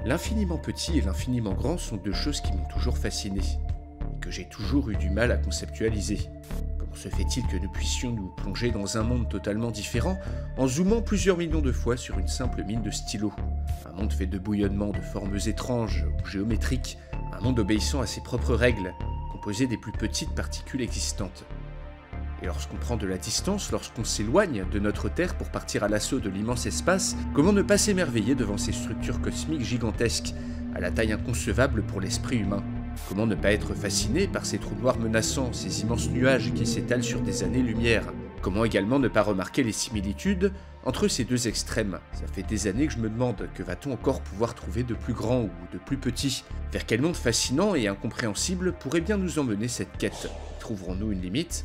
L'infiniment petit et l'infiniment grand sont deux choses qui m'ont toujours fasciné, et que j'ai toujours eu du mal à conceptualiser. Comment se fait-il que nous puissions nous plonger dans un monde totalement différent en zoomant plusieurs millions de fois sur une simple mine de stylo? Un monde fait de bouillonnements de formes étranges ou géométriques, un monde obéissant à ses propres règles, composé des plus petites particules existantes. Et lorsqu'on prend de la distance, lorsqu'on s'éloigne de notre Terre pour partir à l'assaut de l'immense espace, comment ne pas s'émerveiller devant ces structures cosmiques gigantesques, à la taille inconcevable pour l'esprit humain? Comment ne pas être fasciné par ces trous noirs menaçants, ces immenses nuages qui s'étalent sur des années-lumière? Comment également ne pas remarquer les similitudes entre ces deux extrêmes? Ça fait des années que je me demande, que va-t-on encore pouvoir trouver de plus grand ou de plus petit? Vers quel monde fascinant et incompréhensible pourrait bien nous emmener cette quête? Trouverons-nous une limite?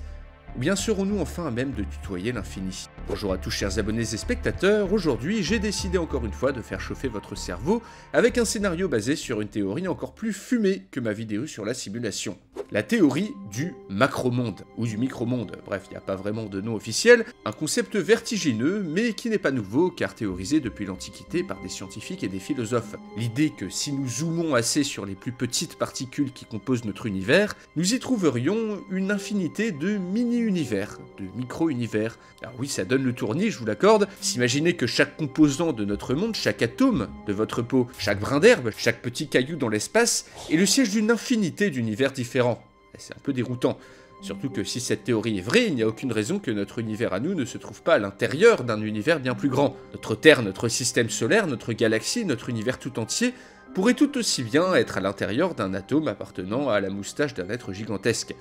Ou bien serons-nous enfin à même de tutoyer l'infini? Bonjour à tous chers abonnés et spectateurs, aujourd'hui j'ai décidé encore une fois de faire chauffer votre cerveau avec un scénario basé sur une théorie encore plus fumée que ma vidéo sur la simulation. La théorie du macromonde, ou du micromonde, bref, il n'y a pas vraiment de nom officiel, un concept vertigineux mais qui n'est pas nouveau car théorisé depuis l'Antiquité par des scientifiques et des philosophes. L'idée que si nous zoomons assez sur les plus petites particules qui composent notre univers, nous y trouverions une infinité de mini-univers, de micro-univers. Alors oui, ça donne le tournis, je vous l'accorde. S'imaginer que chaque composant de notre monde, chaque atome de votre peau, chaque brin d'herbe, chaque petit caillou dans l'espace, est le siège d'une infinité d'univers différents. C'est un peu déroutant. Surtout que si cette théorie est vraie, il n'y a aucune raison que notre univers à nous ne se trouve pas à l'intérieur d'un univers bien plus grand. Notre Terre, notre système solaire, notre galaxie, notre univers tout entier pourrait tout aussi bien être à l'intérieur d'un atome appartenant à la moustache d'un être gigantesque,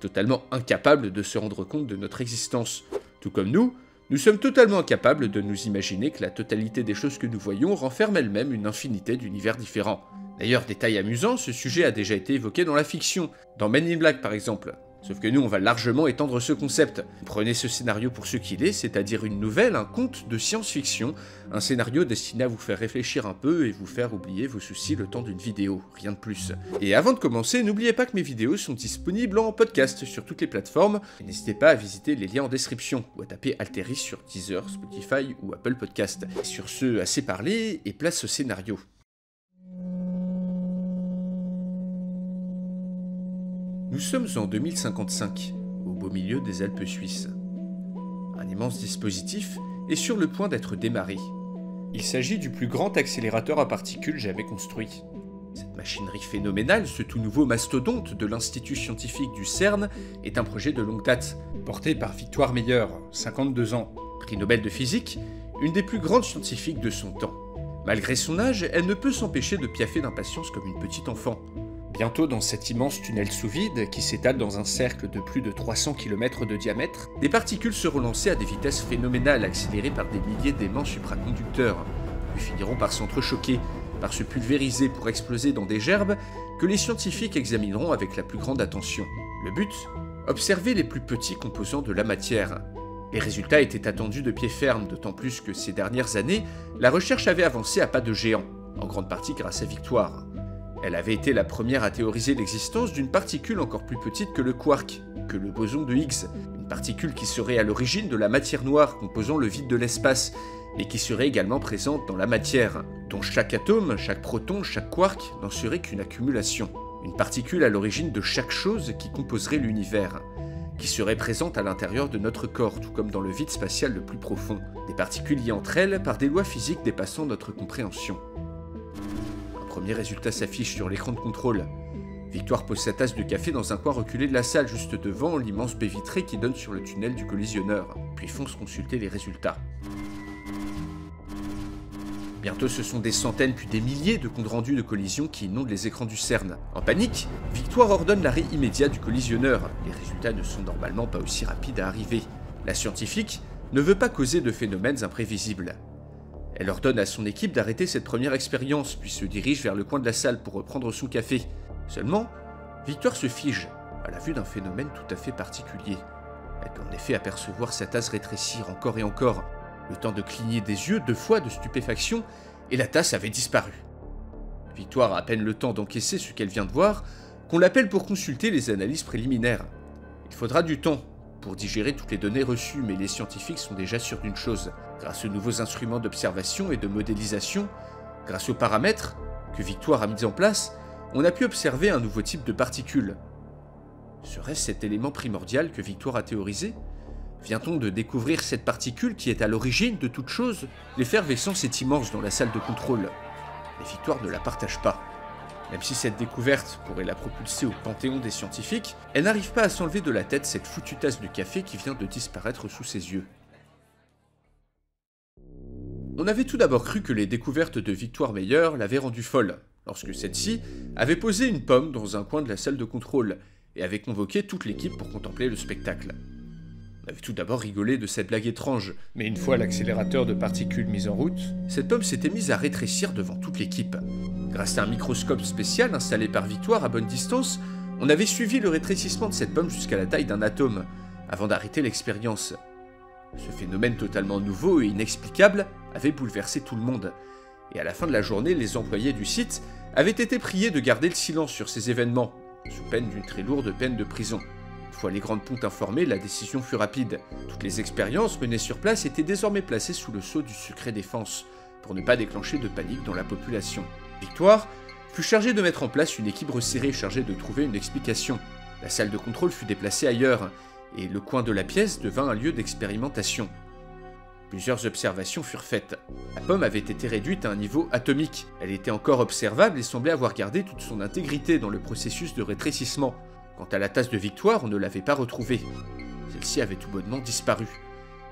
totalement incapable de se rendre compte de notre existence. Tout comme nous sommes totalement incapables de nous imaginer que la totalité des choses que nous voyons renferme elle-même une infinité d'univers différents. D'ailleurs, détail amusant, ce sujet a déjà été évoqué dans la fiction, dans Men in Black par exemple. Sauf que nous, on va largement étendre ce concept. Prenez ce scénario pour ce qu'il est, c'est-à-dire une nouvelle, un conte de science-fiction, un scénario destiné à vous faire réfléchir un peu et vous faire oublier vos soucis le temps d'une vidéo, rien de plus. Et avant de commencer, n'oubliez pas que mes vidéos sont disponibles en podcast sur toutes les plateformes, et n'hésitez pas à visiter les liens en description, ou à taper Alteris sur Deezer, Spotify ou Apple Podcast. Et sur ce, assez parlé, et place au scénario. Nous sommes en 2055, au beau milieu des Alpes suisses. Un immense dispositif est sur le point d'être démarré. Il s'agit du plus grand accélérateur à particules jamais construit. Cette machinerie phénoménale, ce tout nouveau mastodonte de l'Institut scientifique du CERN, est un projet de longue date, porté par Victoire Meyer, 52 ans, prix Nobel de physique, une des plus grandes scientifiques de son temps. Malgré son âge, elle ne peut s'empêcher de piaffer d'impatience comme une petite enfant. Bientôt dans cet immense tunnel sous vide, qui s'étale dans un cercle de plus de 300 km de diamètre, des particules seront lancées à des vitesses phénoménales accélérées par des milliers d'aimants supraconducteurs, puis finiront par s'entrechoquer, par se pulvériser pour exploser dans des gerbes que les scientifiques examineront avec la plus grande attention. Le but ? Observer les plus petits composants de la matière. Les résultats étaient attendus de pied ferme, d'autant plus que ces dernières années, la recherche avait avancé à pas de géant, en grande partie grâce à Victoire. Elle avait été la première à théoriser l'existence d'une particule encore plus petite que le quark, que le boson de Higgs, une particule qui serait à l'origine de la matière noire composant le vide de l'espace, et qui serait également présente dans la matière, dont chaque atome, chaque proton, chaque quark n'en serait qu'une accumulation. Une particule à l'origine de chaque chose qui composerait l'univers, qui serait présente à l'intérieur de notre corps, tout comme dans le vide spatial le plus profond, des particules liées entre elles par des lois physiques dépassant notre compréhension. Premier résultat s'affiche sur l'écran de contrôle. Victoire pose sa tasse de café dans un coin reculé de la salle, juste devant l'immense baie vitrée qui donne sur le tunnel du collisionneur, puis fonce consulter les résultats. Bientôt ce sont des centaines puis des milliers de comptes rendus de collisions qui inondent les écrans du CERN. En panique, Victoire ordonne l'arrêt immédiat du collisionneur. Les résultats ne sont normalement pas aussi rapides à arriver. La scientifique ne veut pas causer de phénomènes imprévisibles. Elle ordonne à son équipe d'arrêter cette première expérience, puis se dirige vers le coin de la salle pour reprendre son café. Seulement, Victoire se fige, à la vue d'un phénomène tout à fait particulier. Elle peut en effet apercevoir sa tasse rétrécir encore et encore, le temps de cligner des yeux 2 fois de stupéfaction, et la tasse avait disparu. Victoire a à peine le temps d'encaisser ce qu'elle vient de voir, qu'on l'appelle pour consulter les analyses préliminaires. Il faudra du temps pour digérer toutes les données reçues, mais les scientifiques sont déjà sûrs d'une chose. Grâce aux nouveaux instruments d'observation et de modélisation, grâce aux paramètres, que Victoire a mis en place, on a pu observer un nouveau type de particule. Serait-ce cet élément primordial que Victoire a théorisé? Vient-on de découvrir cette particule qui est à l'origine de toute chose? L'effervescence est immense dans la salle de contrôle, mais Victoire ne la partage pas. Même si cette découverte pourrait la propulser au panthéon des scientifiques, elle n'arrive pas à s'enlever de la tête cette foutue tasse de café qui vient de disparaître sous ses yeux. On avait tout d'abord cru que les découvertes de Victoire Meyer l'avaient rendue folle, lorsque celle-ci avait posé une pomme dans un coin de la salle de contrôle et avait convoqué toute l'équipe pour contempler le spectacle. On avait tout d'abord rigolé de cette blague étrange, mais une fois l'accélérateur de particules mis en route, cette pomme s'était mise à rétrécir devant toute l'équipe. Grâce à un microscope spécial installé par Victoire à bonne distance, on avait suivi le rétrécissement de cette pomme jusqu'à la taille d'un atome, avant d'arrêter l'expérience. Ce phénomène totalement nouveau et inexplicable avait bouleversé tout le monde, et à la fin de la journée, les employés du site avaient été priés de garder le silence sur ces événements, sous peine d'une très lourde peine de prison. Une fois les grandes pontes informées, la décision fut rapide. Toutes les expériences menées sur place étaient désormais placées sous le sceau du secret défense, pour ne pas déclencher de panique dans la population. Victoire fut chargée de mettre en place une équipe resserrée chargée de trouver une explication. La salle de contrôle fut déplacée ailleurs, et le coin de la pièce devint un lieu d'expérimentation. Plusieurs observations furent faites. La pomme avait été réduite à un niveau atomique. Elle était encore observable et semblait avoir gardé toute son intégrité dans le processus de rétrécissement. Quant à la tasse de Victoire, on ne l'avait pas retrouvée. Celle-ci avait tout bonnement disparu.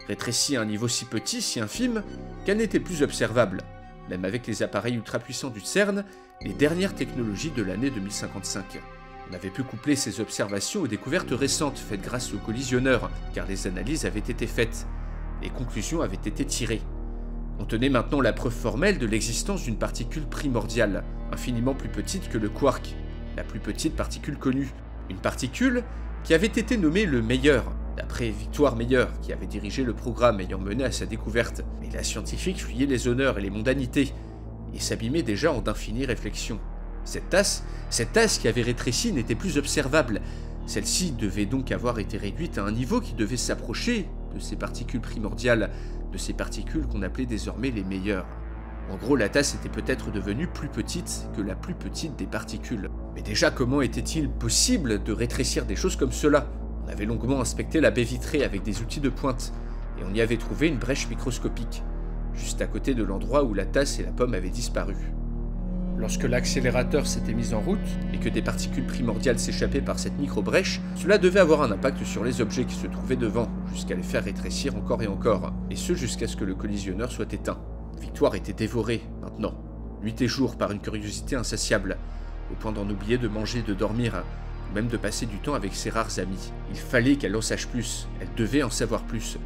Rétrécie à un niveau si petit, si infime, qu'elle n'était plus observable. Même avec les appareils ultra-puissants du CERN, les dernières technologies de l'année 2055. On avait pu coupler ces observations aux découvertes récentes faites grâce aux collisionneurs, car les analyses avaient été faites. Les conclusions avaient été tirées. On tenait maintenant la preuve formelle de l'existence d'une particule primordiale, infiniment plus petite que le quark, la plus petite particule connue. Une particule qui avait été nommée le meilleur, d'après Victoire Meyer, qui avait dirigé le programme ayant mené à sa découverte. Mais la scientifique fuyait les honneurs et les mondanités, et s'abîmait déjà en d'infinies réflexions. Cette tasse qui avait rétréci n'était plus observable. Celle-ci devait donc avoir été réduite à un niveau qui devait s'approcher de ces particules primordiales, de ces particules qu'on appelait désormais les meilleures. En gros, la tasse était peut-être devenue plus petite que la plus petite des particules. Mais déjà, comment était-il possible de rétrécir des choses comme cela? On avait longuement inspecté la baie vitrée avec des outils de pointe, et on y avait trouvé une brèche microscopique, juste à côté de l'endroit où la tasse et la pomme avaient disparu. Lorsque l'accélérateur s'était mis en route, et que des particules primordiales s'échappaient par cette micro-brèche, cela devait avoir un impact sur les objets qui se trouvaient devant, jusqu'à les faire rétrécir encore et encore, et ce jusqu'à ce que le collisionneur soit éteint. Victoire était dévorée, maintenant, nuit et jour par une curiosité insatiable, au point d'en oublier de manger, de dormir, ou même de passer du temps avec ses rares amis. Il fallait qu'elle en sache plus, elle devait en savoir plus.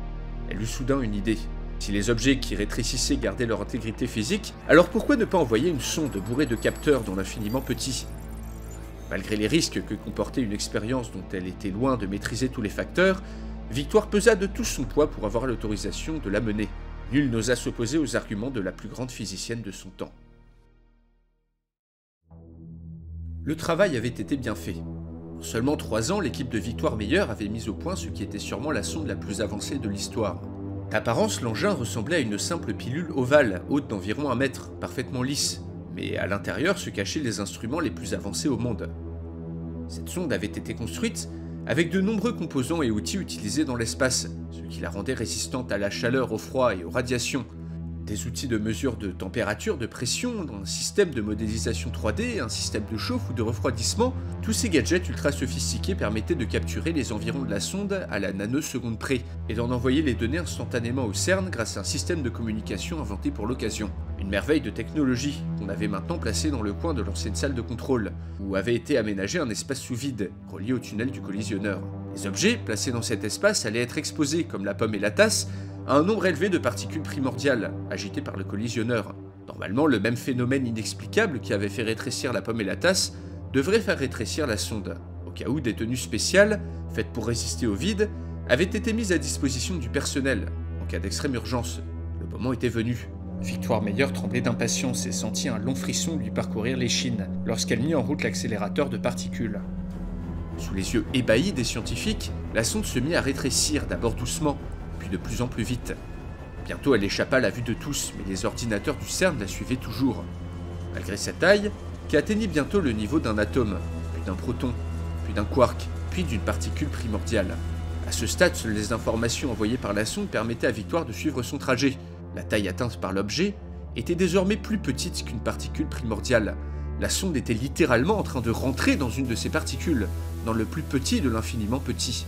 Elle eut soudain une idée. Si les objets qui rétrécissaient gardaient leur intégrité physique, alors pourquoi ne pas envoyer une sonde bourrée de capteurs dans l'infiniment petit? Malgré les risques que comportait une expérience dont elle était loin de maîtriser tous les facteurs, Victoire pesa de tout son poids pour avoir l'autorisation de la mener. Nul n'osa s'opposer aux arguments de la plus grande physicienne de son temps. Le travail avait été bien fait. En seulement 3 ans, l'équipe de Victoire Meyer avait mis au point ce qui était sûrement la sonde la plus avancée de l'histoire. D'apparence, l'engin ressemblait à une simple pilule ovale, haute d'environ 1 mètre, parfaitement lisse, mais à l'intérieur se cachaient les instruments les plus avancés au monde. Cette sonde avait été construite avec de nombreux composants et outils utilisés dans l'espace, ce qui la rendait résistante à la chaleur, au froid et aux radiations. Des outils de mesure de température, de pression, un système de modélisation 3D, un système de chauffe ou de refroidissement, tous ces gadgets ultra sophistiqués permettaient de capturer les environs de la sonde à la nanoseconde près, et d'en envoyer les données instantanément au CERN grâce à un système de communication inventé pour l'occasion. Une merveille de technologie qu'on avait maintenant placée dans le coin de l'ancienne salle de contrôle, où avait été aménagé un espace sous vide, relié au tunnel du collisionneur. Les objets placés dans cet espace allaient être exposés, comme la pomme et la tasse, à un nombre élevé de particules primordiales, agitées par le collisionneur. Normalement, le même phénomène inexplicable qui avait fait rétrécir la pomme et la tasse devrait faire rétrécir la sonde, au cas où des tenues spéciales, faites pour résister au vide, avaient été mises à disposition du personnel, en cas d'extrême urgence. Le moment était venu. Victoire Meyer tremblait d'impatience et sentit un long frisson lui parcourir l'échine lorsqu'elle mit en route l'accélérateur de particules. Sous les yeux ébahis des scientifiques, la sonde se mit à rétrécir, d'abord doucement, puis de plus en plus vite. Bientôt elle échappa à la vue de tous, mais les ordinateurs du CERN la suivaient toujours. Malgré sa taille, qui atteignit bientôt le niveau d'un atome, puis d'un proton, puis d'un quark, puis d'une particule primordiale. À ce stade, seules les informations envoyées par la sonde permettaient à Victoire de suivre son trajet. La taille atteinte par l'objet était désormais plus petite qu'une particule primordiale. La sonde était littéralement en train de rentrer dans une de ces particules, dans le plus petit de l'infiniment petit.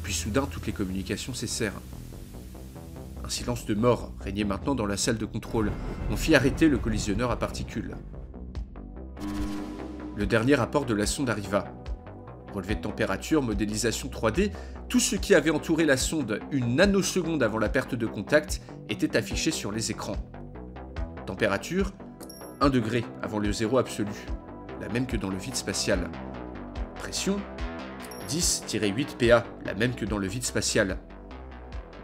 Puis soudain, toutes les communications cessèrent. Un silence de mort régnait maintenant dans la salle de contrôle. On fit arrêter le collisionneur à particules. Le dernier rapport de la sonde arriva. Relevé de température, modélisation 3D, tout ce qui avait entouré la sonde une nanoseconde avant la perte de contact était affiché sur les écrans. Température, 1 degré avant le zéro absolu, la même que dans le vide spatial. Pression, 10-8 PA, la même que dans le vide spatial.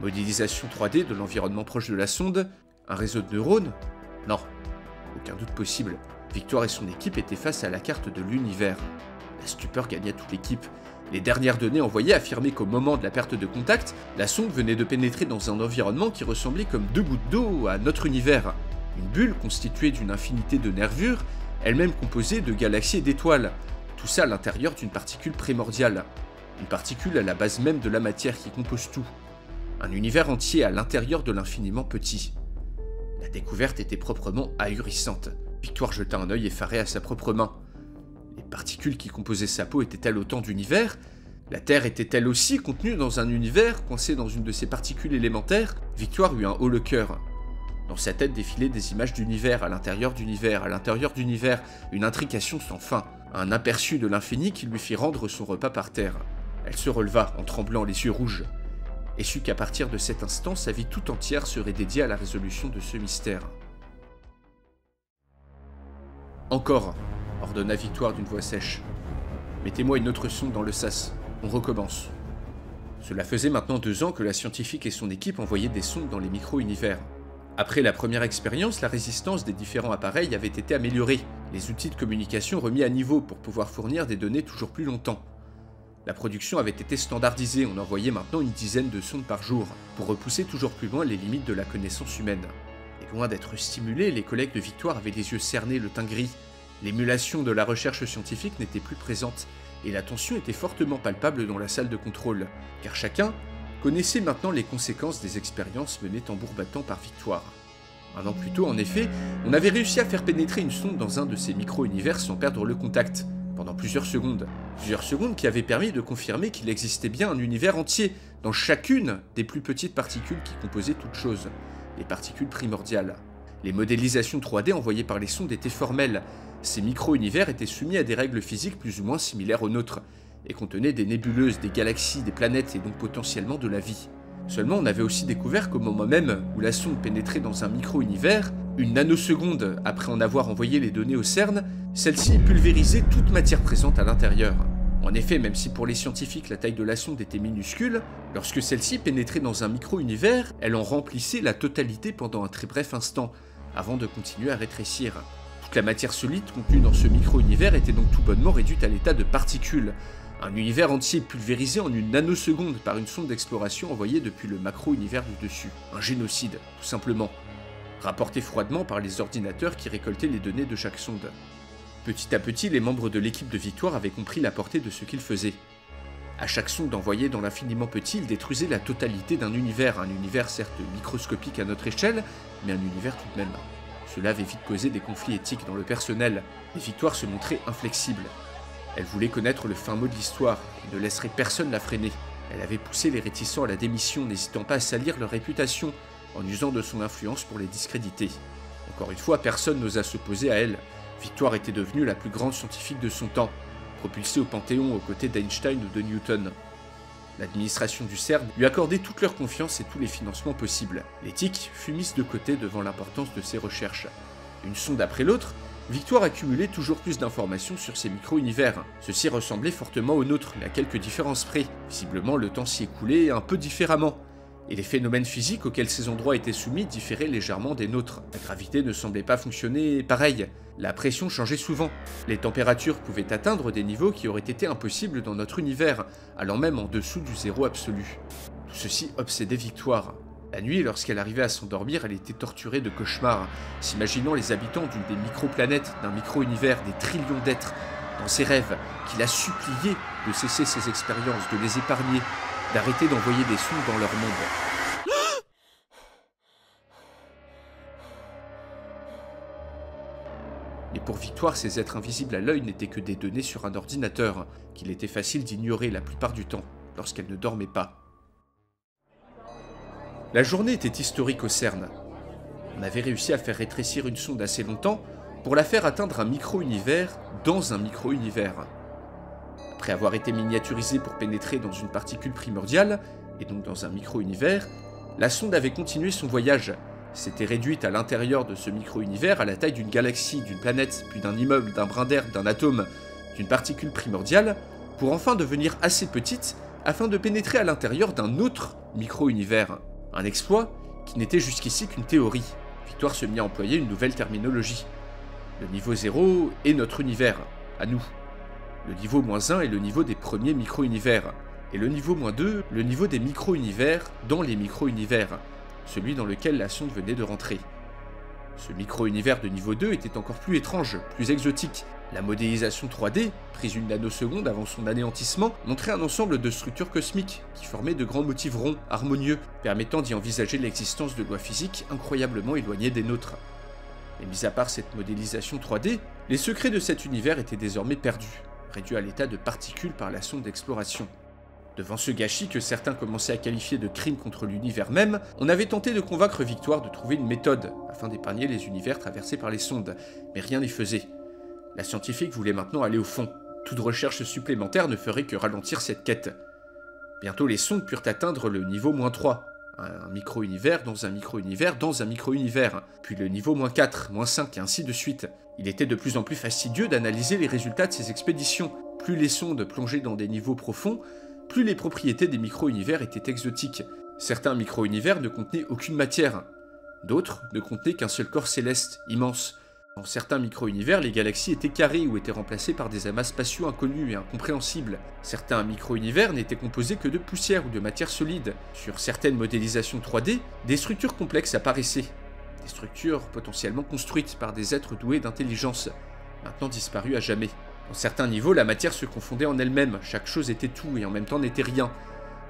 Modélisation 3D de l'environnement proche de la sonde, un réseau de neurones? Non, aucun doute possible. Victoire et son équipe étaient face à la carte de l'univers. La stupeur gagna toute l'équipe. Les dernières données envoyées affirmaient qu'au moment de la perte de contact, la sonde venait de pénétrer dans un environnement qui ressemblait comme 2 gouttes d'eau à notre univers. Une bulle constituée d'une infinité de nervures, elle-même composée de galaxies et d'étoiles. Tout ça à l'intérieur d'une particule primordiale. Une particule à la base même de la matière qui compose tout. Un univers entier à l'intérieur de l'infiniment petit. La découverte était proprement ahurissante. Victoire jeta un œil effaré à sa propre main. Les particules qui composaient sa peau étaient-elles autant d'univers? La Terre était-elle aussi contenue dans un univers, coincée dans une de ces particules élémentaires? Victoire eut un haut le cœur. Dans sa tête défilaient des images d'univers, à l'intérieur d'univers, à l'intérieur d'univers, une intrication sans fin, un aperçu de l'infini qui lui fit rendre son repas par terre. Elle se releva, en tremblant, les yeux rouges, et sut qu'à partir de cet instant, sa vie tout entière serait dédiée à la résolution de ce mystère. Encore, ordonna Victoire d'une voix sèche. Mettez-moi une autre sonde dans le sas. On recommence. Cela faisait maintenant 2 ans que la scientifique et son équipe envoyaient des sondes dans les micro-univers. Après la première expérience, la résistance des différents appareils avait été améliorée, les outils de communication remis à niveau pour pouvoir fournir des données toujours plus longtemps. La production avait été standardisée, on envoyait maintenant une dizaine de sondes par jour, pour repousser toujours plus loin les limites de la connaissance humaine. Et loin d'être stimulés, les collègues de Victoire avaient les yeux cernés, le teint gris. L'émulation de la recherche scientifique n'était plus présente, et la tension était fortement palpable dans la salle de contrôle, car chacun connaissait maintenant les conséquences des expériences menées tambour battant par Victoire. 1 an plus tôt, en effet, on avait réussi à faire pénétrer une sonde dans un de ces micro-univers sans perdre le contact, pendant plusieurs secondes. Plusieurs secondes qui avaient permis de confirmer qu'il existait bien un univers entier, dans chacune des plus petites particules qui composaient toute chose, les particules primordiales. Les modélisations 3D envoyées par les sondes étaient formelles. Ces micro-univers étaient soumis à des règles physiques plus ou moins similaires aux nôtres, et contenaient des nébuleuses, des galaxies, des planètes et donc potentiellement de la vie. Seulement on avait aussi découvert qu'au moment même où la sonde pénétrait dans un micro-univers, une nanoseconde après en avoir envoyé les données au CERN, celle-ci pulvérisait toute matière présente à l'intérieur. En effet, même si pour les scientifiques la taille de la sonde était minuscule, lorsque celle-ci pénétrait dans un micro-univers, elle en remplissait la totalité pendant un très bref instant, avant de continuer à rétrécir. Toute la matière solide contenue dans ce micro-univers était donc tout bonnement réduite à l'état de particules. Un univers entier pulvérisé en une nanoseconde par une sonde d'exploration envoyée depuis le macro-univers du dessus. Un génocide, tout simplement. Rapporté froidement par les ordinateurs qui récoltaient les données de chaque sonde. Petit à petit, les membres de l'équipe de Victoire avaient compris la portée de ce qu'ils faisaient. À chaque sonde envoyée dans l'infiniment petit, ils détruisaient la totalité d'un univers. Un univers certes microscopique à notre échelle, mais un univers tout de même. Cela avait vite causé des conflits éthiques dans le personnel, et Victoire se montrait inflexible. Elle voulait connaître le fin mot de l'histoire, et ne laisserait personne la freiner. Elle avait poussé les réticents à la démission, n'hésitant pas à salir leur réputation, en usant de son influence pour les discréditer. Encore une fois, personne n'osa s'opposer à elle. Victoire était devenue la plus grande scientifique de son temps, propulsée au Panthéon aux côtés d'Einstein ou de Newton. L'administration du CERN lui accordait toute leur confiance et tous les financements possibles. L'éthique fut mise de côté devant l'importance de ses recherches. Une sonde après l'autre, Victoire accumulait toujours plus d'informations sur ces micro-univers. Ceux-ci ressemblaient fortement aux nôtres, mais à quelques différences près. Visiblement, le temps s'y écoulait un peu différemment. Et les phénomènes physiques auxquels ces endroits étaient soumis différaient légèrement des nôtres. La gravité ne semblait pas fonctionner pareil. La pression changeait souvent. Les températures pouvaient atteindre des niveaux qui auraient été impossibles dans notre univers, allant même en dessous du zéro absolu. Tout ceci obsédait Victoire. La nuit, lorsqu'elle arrivait à s'endormir, elle était torturée de cauchemars, s'imaginant les habitants d'une des micro-planètes, d'un micro-univers, des trillions d'êtres. Dans ses rêves, qu'il a supplié de cesser ses expériences, de les épargner, d'arrêter d'envoyer des sondes dans leur monde. Mais pour Victoire, ces êtres invisibles à l'œil n'étaient que des données sur un ordinateur, qu'il était facile d'ignorer la plupart du temps, lorsqu'elle ne dormait pas. La journée était historique au CERN. On avait réussi à faire rétrécir une sonde assez longtemps pour la faire atteindre un micro-univers dans un micro-univers. Après avoir été miniaturisée pour pénétrer dans une particule primordiale, et donc dans un micro-univers, la sonde avait continué son voyage, s'était réduite à l'intérieur de ce micro-univers à la taille d'une galaxie, d'une planète, puis d'un immeuble, d'un brin d'herbe, d'un atome, d'une particule primordiale, pour enfin devenir assez petite afin de pénétrer à l'intérieur d'un autre micro-univers. Un exploit qui n'était jusqu'ici qu'une théorie. Victoire se mit à employer une nouvelle terminologie. Le niveau 0 est notre univers, à nous. Le niveau -1 est le niveau des premiers micro-univers. Et le niveau -2, le niveau des micro-univers dans les micro-univers, celui dans lequel la sonde venait de rentrer. Ce micro-univers de niveau 2 était encore plus étrange, plus exotique. La modélisation 3D, prise une nanoseconde avant son anéantissement, montrait un ensemble de structures cosmiques qui formaient de grands motifs ronds, harmonieux, permettant d'y envisager l'existence de lois physiques incroyablement éloignées des nôtres. Mais mis à part cette modélisation 3D, les secrets de cet univers étaient désormais perdus, réduits à l'état de particules par la sonde d'exploration. Devant ce gâchis que certains commençaient à qualifier de crime contre l'univers même, on avait tenté de convaincre Victoire de trouver une méthode afin d'épargner les univers traversés par les sondes, mais rien n'y faisait. La scientifique voulait maintenant aller au fond. Toute recherche supplémentaire ne ferait que ralentir cette quête. Bientôt les sondes purent atteindre le niveau -3, un micro-univers dans un micro-univers dans un micro-univers, puis le niveau -4, -5 et ainsi de suite. Il était de plus en plus fastidieux d'analyser les résultats de ces expéditions. Plus les sondes plongeaient dans des niveaux profonds, plus les propriétés des micro-univers étaient exotiques. Certains micro-univers ne contenaient aucune matière. D'autres ne contenaient qu'un seul corps céleste, immense. Dans certains micro-univers, les galaxies étaient carrées ou étaient remplacées par des amas spatiaux inconnus et incompréhensibles. Certains micro-univers n'étaient composés que de poussière ou de matière solide. Sur certaines modélisations 3D, des structures complexes apparaissaient. Des structures potentiellement construites par des êtres doués d'intelligence, maintenant disparues à jamais. Dans certains niveaux, la matière se confondait en elle-même, chaque chose était tout et en même temps n'était rien.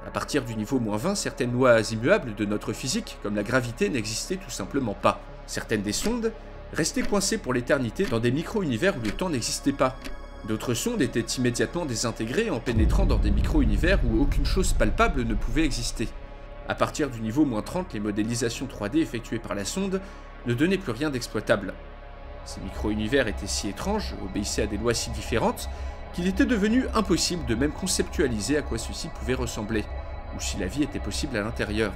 À partir du niveau -20, certaines lois immuables de notre physique, comme la gravité, n'existaient tout simplement pas. Certaines des sondes restaient coincées pour l'éternité dans des micro-univers où le temps n'existait pas. D'autres sondes étaient immédiatement désintégrées en pénétrant dans des micro-univers où aucune chose palpable ne pouvait exister. À partir du niveau -30, les modélisations 3D effectuées par la sonde ne donnaient plus rien d'exploitable. Ces micro-univers étaient si étranges, obéissaient à des lois si différentes, qu'il était devenu impossible de même conceptualiser à quoi ceci pouvait ressembler, ou si la vie était possible à l'intérieur.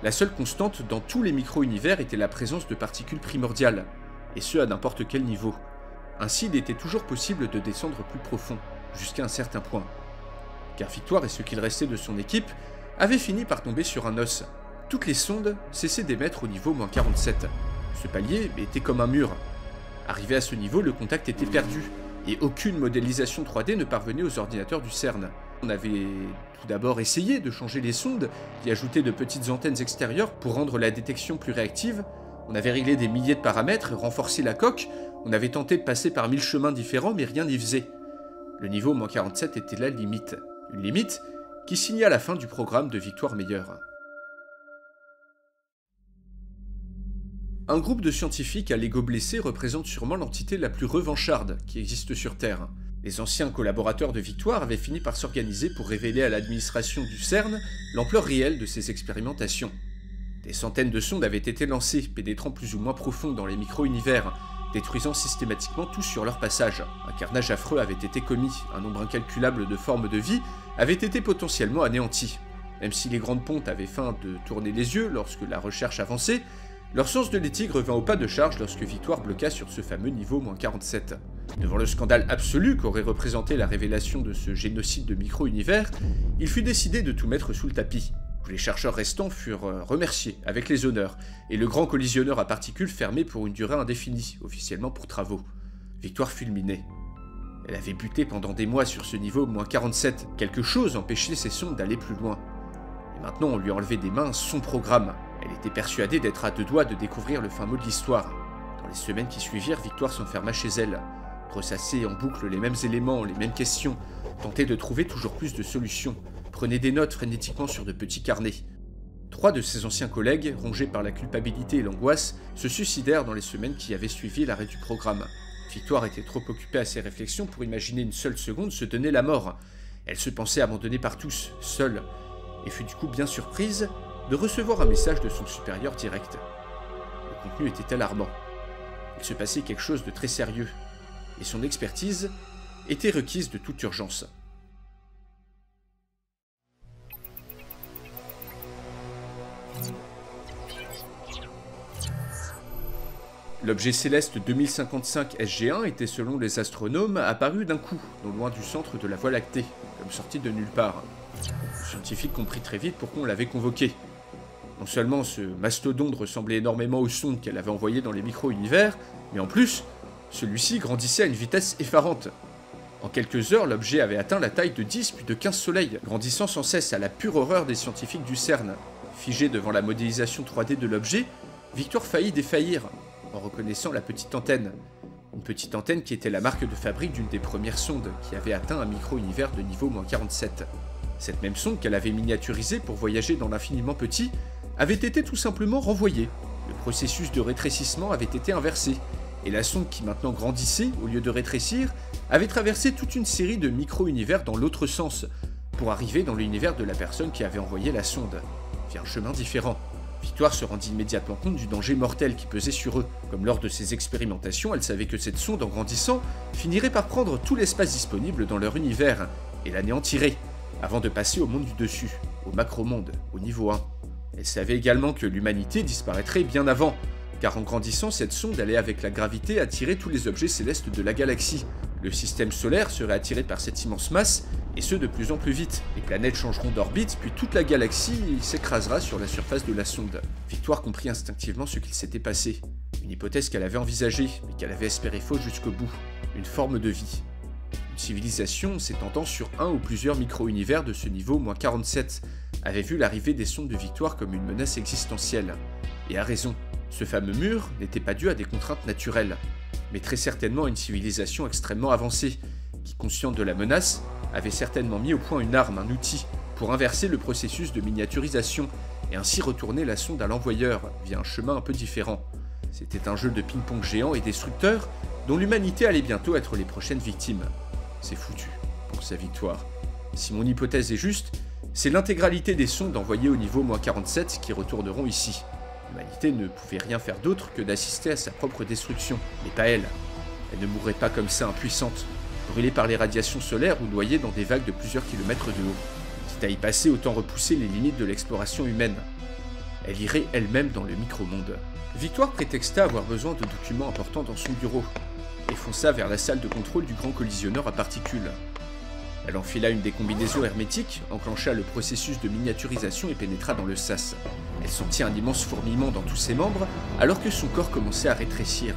La seule constante dans tous les micro-univers était la présence de particules primordiales, et ce à n'importe quel niveau. Ainsi, il était toujours possible de descendre plus profond, jusqu'à un certain point. Car Victoire et ce qu'il restait de son équipe avaient fini par tomber sur un os. Toutes les sondes cessaient d'émettre au niveau -47. Ce palier était comme un mur. Arrivé à ce niveau, le contact était perdu, et aucune modélisation 3D ne parvenait aux ordinateurs du CERN. On avait tout d'abord essayé de changer les sondes, d'y ajouter de petites antennes extérieures pour rendre la détection plus réactive. On avait réglé des milliers de paramètres, renforcé la coque, on avait tenté de passer par 1000 chemins différents, mais rien n'y faisait. Le niveau -47 était la limite. Une limite qui signa la fin du programme de Victoire Meyer. Un groupe de scientifiques à l'ego blessé représente sûrement l'entité la plus revancharde qui existe sur Terre. Les anciens collaborateurs de Victoire avaient fini par s'organiser pour révéler à l'administration du CERN l'ampleur réelle de ces expérimentations. Des centaines de sondes avaient été lancées, pénétrant plus ou moins profond dans les micro-univers, détruisant systématiquement tout sur leur passage. Un carnage affreux avait été commis, un nombre incalculable de formes de vie avaient été potentiellement anéanties. Même si les grandes pontes avaient feint de tourner les yeux lorsque la recherche avançait, leur sens de l'étigre vint au pas de charge lorsque Victoire bloqua sur ce fameux niveau -47. Devant le scandale absolu qu'aurait représenté la révélation de ce génocide de micro-univers, il fut décidé de tout mettre sous le tapis. Les chercheurs restants furent remerciés avec les honneurs, et le grand collisionneur à particules fermé pour une durée indéfinie, officiellement pour travaux. Victoire fulminait. Elle avait buté pendant des mois sur ce niveau -47. Quelque chose empêchait ces sondes d'aller plus loin. Et maintenant on lui enlevait des mains son programme. Elle était persuadée d'être à deux doigts de découvrir le fin mot de l'histoire. Dans les semaines qui suivirent, Victoire s'enferma chez elle, ressassait en boucle les mêmes éléments, les mêmes questions, tentait de trouver toujours plus de solutions, prenait des notes frénétiquement sur de petits carnets. 3 de ses anciens collègues, rongés par la culpabilité et l'angoisse, se suicidèrent dans les semaines qui avaient suivi l'arrêt du programme. Victoire était trop occupée à ses réflexions pour imaginer une seule seconde se donner la mort. Elle se pensait abandonnée par tous, seule, et fut du coup bien surprise de recevoir un message de son supérieur direct. Le contenu était alarmant. Il se passait quelque chose de très sérieux, et son expertise était requise de toute urgence. L'objet céleste 2055 SG1 était, selon les astronomes, apparu d'un coup, non loin du centre de la Voie lactée, comme sorti de nulle part. Le scientifique comprit très vite pourquoi on l'avait convoqué. Non seulement ce mastodonte ressemblait énormément aux sondes qu'elle avait envoyées dans les micro-univers, mais en plus, celui-ci grandissait à une vitesse effarante. En quelques heures, l'objet avait atteint la taille de 10 puis de 15 soleils, grandissant sans cesse à la pure horreur des scientifiques du CERN. Figé devant la modélisation 3D de l'objet, Victoire faillit défaillir, en reconnaissant la petite antenne. Une petite antenne qui était la marque de fabrique d'une des premières sondes, qui avait atteint un micro-univers de niveau -47. Cette même sonde qu'elle avait miniaturisée pour voyager dans l'infiniment petit, avait été tout simplement renvoyée. Le processus de rétrécissement avait été inversé, et la sonde qui maintenant grandissait, au lieu de rétrécir, avait traversé toute une série de micro-univers dans l'autre sens, pour arriver dans l'univers de la personne qui avait envoyé la sonde, via un chemin différent. Victoire se rendit immédiatement compte du danger mortel qui pesait sur eux. Comme lors de ses expérimentations, elle savait que cette sonde, en grandissant, finirait par prendre tout l'espace disponible dans leur univers, et l'anéantirait, avant de passer au monde du dessus, au macro-monde, au niveau 1. Elle savait également que l'humanité disparaîtrait bien avant, car en grandissant, cette sonde allait avec la gravité attirer tous les objets célestes de la galaxie. Le système solaire serait attiré par cette immense masse, et ce de plus en plus vite. Les planètes changeront d'orbite, puis toute la galaxie s'écrasera sur la surface de la sonde. Victoire comprit instinctivement ce qu'il s'était passé. Une hypothèse qu'elle avait envisagée, mais qu'elle avait espéré fausse jusqu'au bout. Une forme de vie. Une civilisation s'étendant sur un ou plusieurs micro-univers de ce niveau -47 avait vu l'arrivée des sondes de Victoire comme une menace existentielle. Et a raison. Ce fameux mur n'était pas dû à des contraintes naturelles, mais très certainement à une civilisation extrêmement avancée, qui, consciente de la menace, avait certainement mis au point une arme, un outil, pour inverser le processus de miniaturisation, et ainsi retourner la sonde à l'envoyeur, via un chemin un peu différent. C'était un jeu de ping-pong géant et destructeur, dont l'humanité allait bientôt être les prochaines victimes. C'est foutu, pour sa Victoire. Si mon hypothèse est juste, c'est l'intégralité des sondes envoyées au niveau -47 qui retourneront ici. L'humanité ne pouvait rien faire d'autre que d'assister à sa propre destruction, mais pas elle. Elle ne mourrait pas comme ça impuissante, brûlée par les radiations solaires ou noyée dans des vagues de plusieurs kilomètres de haut. Quitte à y passer, autant repousser les limites de l'exploration humaine. Elle irait elle-même dans le micro-monde. Victoire prétexta avoir besoin de documents importants dans son bureau, et fonça vers la salle de contrôle du grand collisionneur à particules. Elle enfila une des combinaisons hermétiques, enclencha le processus de miniaturisation et pénétra dans le sas. Elle sentit un immense fourmillement dans tous ses membres, alors que son corps commençait à rétrécir.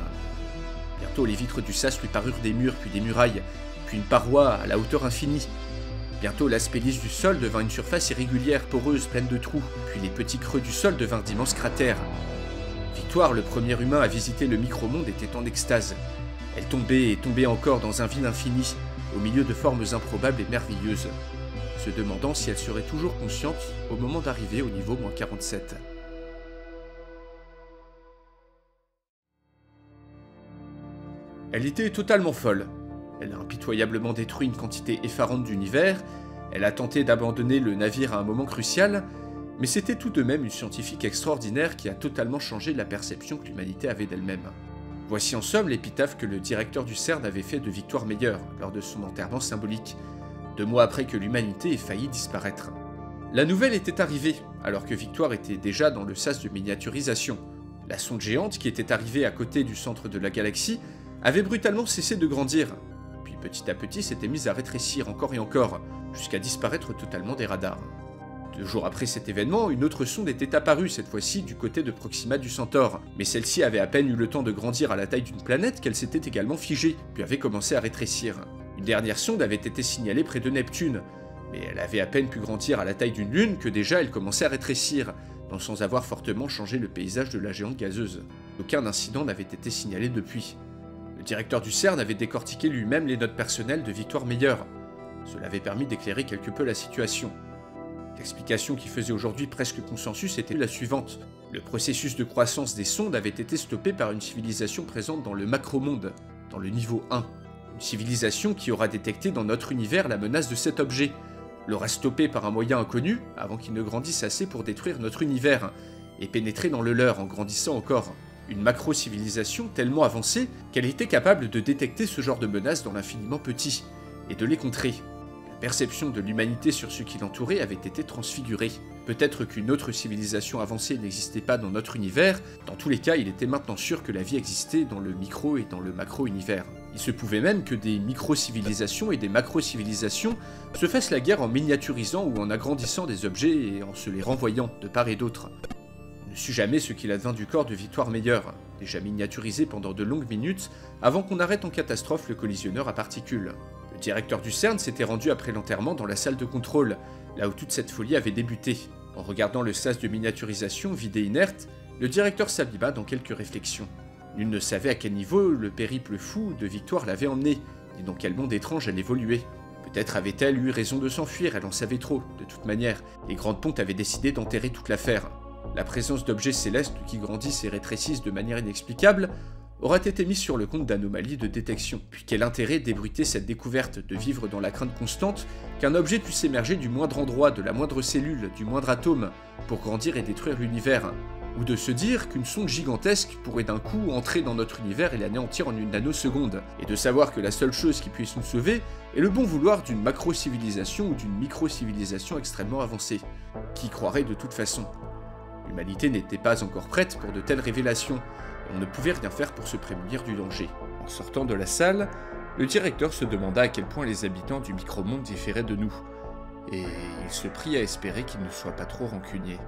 Bientôt, les vitres du sas lui parurent des murs, puis des murailles, puis une paroi à la hauteur infinie. Bientôt, l'aspect lisse du sol devint une surface irrégulière, poreuse, pleine de trous, puis les petits creux du sol devinrent d'immenses cratères. Victoire, le premier humain à visiter le micro-monde, était en extase. Elle tombait et tombait encore dans un vide infini, au milieu de formes improbables et merveilleuses, se demandant si elle serait toujours consciente au moment d'arriver au niveau -47. Elle était totalement folle. Elle a impitoyablement détruit une quantité effarante d'univers, elle a tenté d'abandonner le navire à un moment crucial, mais c'était tout de même une scientifique extraordinaire qui a totalement changé la perception que l'humanité avait d'elle-même. Voici en somme l'épitaphe que le directeur du CERN avait fait de Victoire Meyer lors de son enterrement symbolique, 2 mois après que l'humanité ait failli disparaître. La nouvelle était arrivée, alors que Victoire était déjà dans le sas de miniaturisation. La sonde géante, qui était arrivée à côté du centre de la galaxie, avait brutalement cessé de grandir, puis petit à petit s'était mise à rétrécir encore et encore, jusqu'à disparaître totalement des radars. 2 jours après cet événement, une autre sonde était apparue, cette fois-ci du côté de Proxima du Centaure, mais celle-ci avait à peine eu le temps de grandir à la taille d'une planète qu'elle s'était également figée, puis avait commencé à rétrécir. Une dernière sonde avait été signalée près de Neptune, mais elle avait à peine pu grandir à la taille d'une lune que déjà elle commençait à rétrécir, sans avoir fortement changé le paysage de la géante gazeuse. Aucun incident n'avait été signalé depuis. Le directeur du CERN avait décortiqué lui-même les notes personnelles de Victoire Meyer. Cela avait permis d'éclairer quelque peu la situation. L'explication qui faisait aujourd'hui presque consensus était la suivante. Le processus de croissance des sondes avait été stoppé par une civilisation présente dans le macromonde, dans le niveau 1. Une civilisation qui aura détecté dans notre univers la menace de cet objet, l'aura stoppé par un moyen inconnu avant qu'il ne grandisse assez pour détruire notre univers, et pénétrer dans le leur en grandissant encore. Une macro-civilisation tellement avancée qu'elle était capable de détecter ce genre de menaces dans l'infiniment petit, et de les contrer. La perception de l'humanité sur ce qui l'entourait avait été transfigurée. Peut-être qu'une autre civilisation avancée n'existait pas dans notre univers, dans tous les cas il était maintenant sûr que la vie existait dans le micro et dans le macro-univers. Il se pouvait même que des micro-civilisations et des macro-civilisations se fassent la guerre en miniaturisant ou en agrandissant des objets et en se les renvoyant de part et d'autre. On ne sut jamais ce qu'il advint du corps de Victoire Meyer, déjà miniaturisé pendant de longues minutes avant qu'on arrête en catastrophe le collisionneur à particules. Le directeur du CERN s'était rendu après l'enterrement dans la salle de contrôle, là où toute cette folie avait débuté. En regardant le sas de miniaturisation vide et inerte, le directeur s'abîma dans quelques réflexions. Nul ne savait à quel niveau le périple fou de Victoire l'avait emmené, ni dans quel monde étrange elle évoluait. Peut-être avait-elle eu raison de s'enfuir, elle en savait trop. De toute manière, les grandes pontes avaient décidé d'enterrer toute l'affaire. La présence d'objets célestes qui grandissent et rétrécissent de manière inexplicable aurait été mise sur le compte d'anomalies de détection. Puis quel intérêt d'ébruiter cette découverte, de vivre dans la crainte constante qu'un objet puisse émerger du moindre endroit, de la moindre cellule, du moindre atome, pour grandir et détruire l'univers, ou de se dire qu'une sonde gigantesque pourrait d'un coup entrer dans notre univers et l'anéantir en une nanoseconde, et de savoir que la seule chose qui puisse nous sauver est le bon vouloir d'une macro-civilisation ou d'une micro-civilisation extrêmement avancée. Qui croirait de toute façon? L'humanité n'était pas encore prête pour de telles révélations, et on ne pouvait rien faire pour se prémunir du danger. En sortant de la salle, le directeur se demanda à quel point les habitants du micromonde différaient de nous, et il se prit à espérer qu'ils ne soient pas trop rancuniers.